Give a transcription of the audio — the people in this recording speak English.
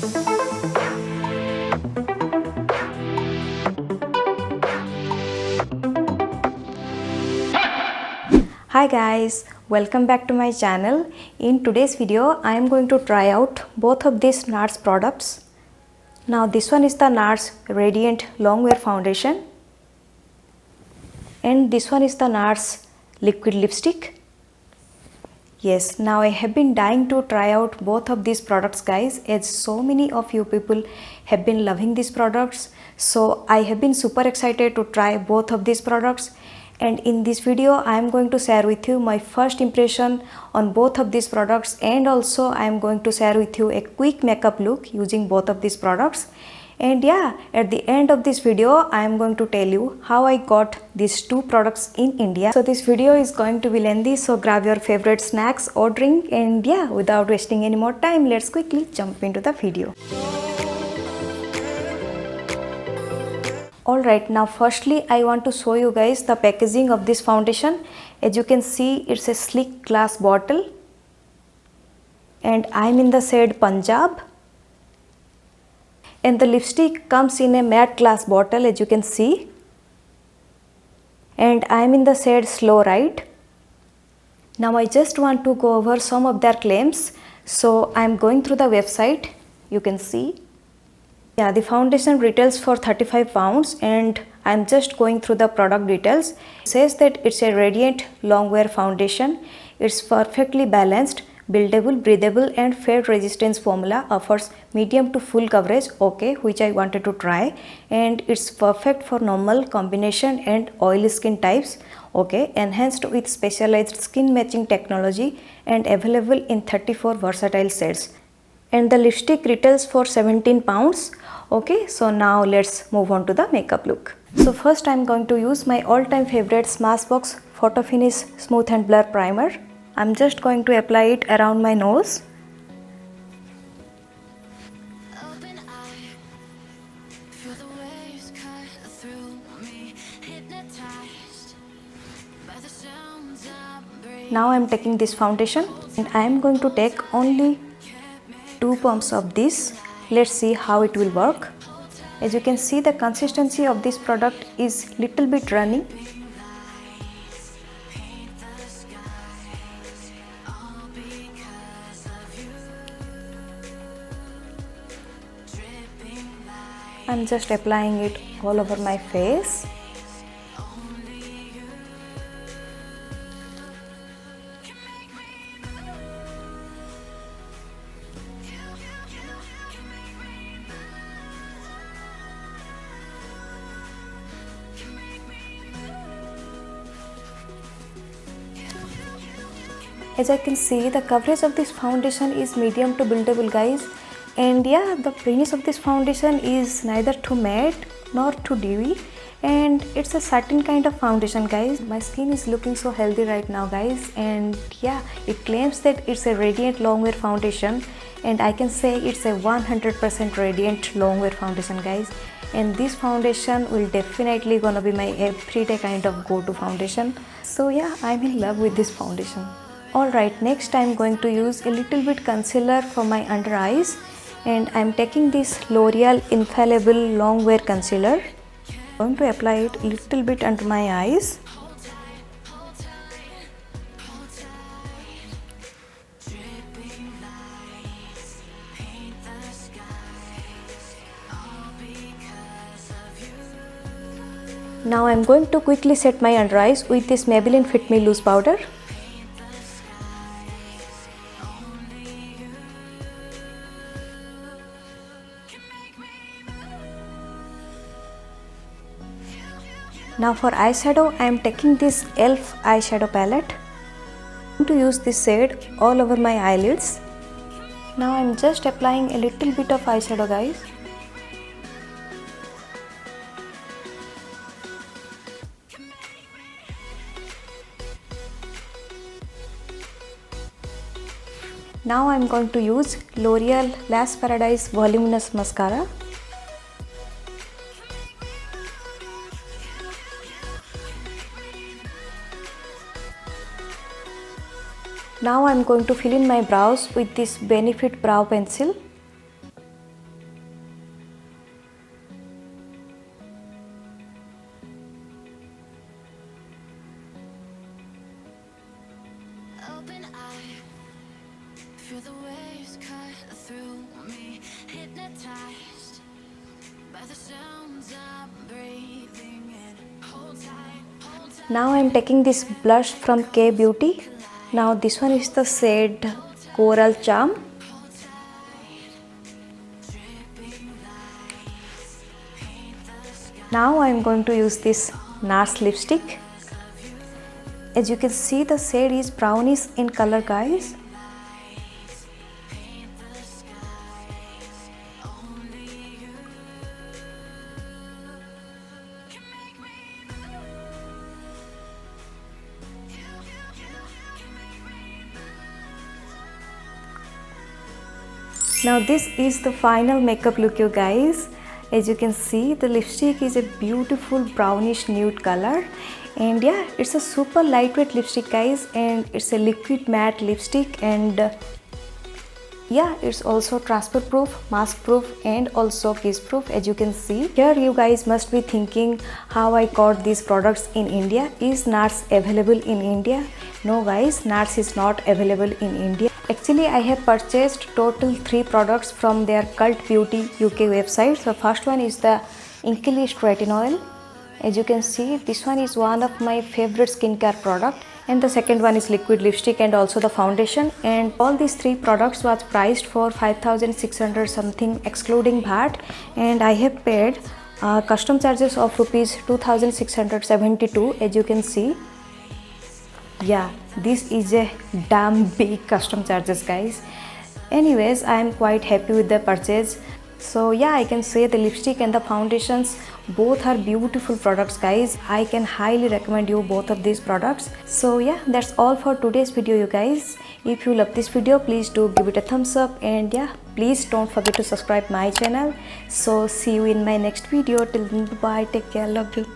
Hi guys, welcome back to my channel. In today's video, I am going to try out both of these Nars products. Now this one is the Nars Radiant Longwear Foundation and this one is the Nars Liquid Lipstick. Yes, now I have been dying to try out both of these products guys, as so many of you people have been loving these products. So I have been super excited to try both of these products. And in this video I am going to share with you my first impression on both of these products, and also I am going to share with you a quick makeup look using both of these products. And yeah, at the end of this video I am going to tell you how I got these two products in India. So this video is going to be lengthy, so grab your favorite snacks or drink, and yeah, without wasting any more time, let's quickly jump into the video. Alright, now firstly I want to show you guys the packaging of this foundation. As you can see, it's a sleek glass bottle and I'm in the shade Punjab, and the lipstick comes in a matte glass bottle, as you can see, and I'm in the shade Slowride. Now I just want to go over some of their claims, so I'm going through the website. You can see, yeah, the foundation retails for £35 and I'm just going through the product details. It says that it's a radiant longwear foundation. It's perfectly balanced, buildable, breathable and fade resistance formula, offers medium to full coverage, okay, which I wanted to try, and it's perfect for normal, combination and oily skin types, okay, enhanced with specialized skin matching technology and available in 34 versatile shades. And the lipstick retails for £17. Okay, so now let's move on to the makeup look. So first I'm going to use my all-time favorite Smashbox Photo Finish Smooth and Blur Primer. I'm just going to apply it around my nose. Now I'm taking this foundation and I am going to take only 2 pumps of this. Let's see how it will work. As you can see, the consistency of this product is little bit runny. I'm just applying it all over my face. As I can see, the coverage of this foundation is medium to buildable guys, and yeah, the finish of this foundation is neither too matte nor too dewy, and it's a certain kind of foundation guys. My skin is looking so healthy right now guys, and yeah, it claims that it's a radiant longwear foundation, and I can say it's a 100% radiant longwear foundation guys, and this foundation will definitely gonna be my everyday kind of go-to foundation. So yeah, I'm in love with this foundation. Alright, next I'm going to use a little bit concealer for my under eyes, and I'm taking this L'Oreal Infallible Longwear Concealer. I'm going to apply it a little bit under my eyes. Now I'm going to quickly set my under eyes with this Maybelline Fit Me Loose Powder. Now for eyeshadow, I am taking this e.l.f. eyeshadow palette. I'm going to use this shade all over my eyelids. Now I am just applying a little bit of eyeshadow guys. Now I am going to use L'Oreal Lash Paradise Voluminous Mascara. Now I am going to fill in my brows with this Benefit Brow Pencil. Feel the waves cut through me, hypnotized by the sounds I'm breathing in. Hold tight, hold tight. Now I am taking this blush from K Beauty. Now this one is the shade Coral Charm. Now I am going to use this Nars lipstick. As you can see, the shade is brownish in color, guys. Now this is the final makeup look, you guys. As you can see, the lipstick is a beautiful brownish nude color, and yeah, it's a super lightweight lipstick, guys, and it's a liquid matte lipstick, and yeah, it's also transfer proof, mask proof, and also kiss proof. As you can see here, you guys must be thinking how I got these products in India. Is Nars available in India? No guys, Nars is not available in India. Actually, I have purchased total 3 products from their Cult Beauty UK website. So first one is the Infallible Retinol. As you can see, this one is one of my favorite skincare product, and the second one is liquid lipstick and also the foundation. And all these 3 products was priced for 5,600 something excluding VAT, and I have paid custom charges of rupees 2,672. As you can see, yeah, this is a damn big custom charges, guys. Anyways, I am quite happy with the purchase. So yeah, I can say the lipstick and the foundations both are beautiful products, guys. I can highly recommend you both of these products. So yeah, that's all for today's video, you guys. If you love this video, please do give it a thumbs up, and yeah, please don't forget to subscribe my channel. So see you in my next video. Till then, bye, take care, love you.